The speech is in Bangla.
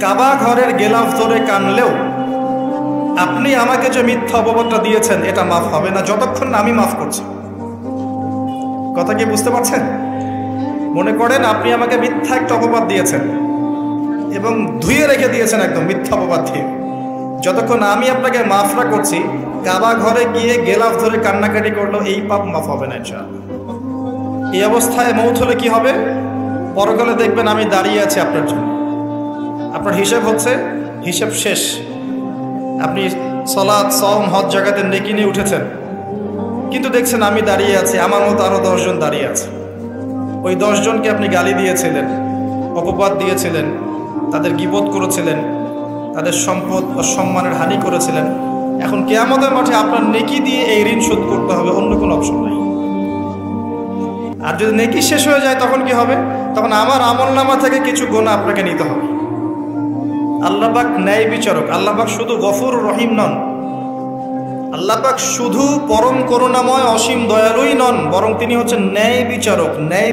কাবা ঘরের গেলাফ ধরে কানলেও আপনি আমাকে যে মিথ্যা অপবাদটা দিয়েছেন এটা মাফ হবে না যতক্ষণ না আমি মাফ করছি। কথা কি বুঝতে পারছেন? মনে করেন আপনি আমাকে মিথ্যা একটা অপবাদ দিয়েছেন এবং ধুয়ে রেখে দিয়েছেন একদম মিথ্যা অপবাদ দিয়ে। যতক্ষণ আমি আপনাকে মাফ না করছি, কাবা ঘরে গিয়ে গেলাফ ধরে কান্নাকাটি করলো এই পাপ মাফ হবে না ইনশাআল্লাহ। এই অবস্থায় মৌত হলে কি হবে? পরকালে দেখবেন আমি দাঁড়িয়ে আছি আপনার জন্য। আপনার হিসাব হচ্ছে, হিসাব শেষ। আপনি সালাত, সওম, হজ জাকাতের নেকি নিয়ে উঠেছেন, কিন্তু দেখছেন আমি দাঁড়িয়ে আছি, আমার মতো আরো 10 জন দাঁড়িয়ে আছে। ওই 10 জনকে আপনি গালি দিয়েছিলেন, অপবাদ দিয়েছিলেন, তাদের গীবত করেছিলেন, তাদের সম্পদ ও সম্মানের হানি করেছিলেন। এখন কিয়ামতের মাঠে আপনার নেকি দিয়ে এই ঋণ শোধ করতে হবে, অন্য কোনো অপশন নাই। আর যদি নেকি শেষ হয়ে যায় তখন কি হবে? তখন আমার আমলনামা থেকে কিছু গুনাহ আপনাকে নিতে হবে। আল্লাহ পাক ন্যায় বিচারক। আল্লাহ পাক শুধু গফুর রহিম নন, আল্লাহ পাক শুধু পরম করুণাময় অসীম দয়ালুই নন, বরং তিনি হচ্ছেন ন্যায় বিচারক। ন্যায়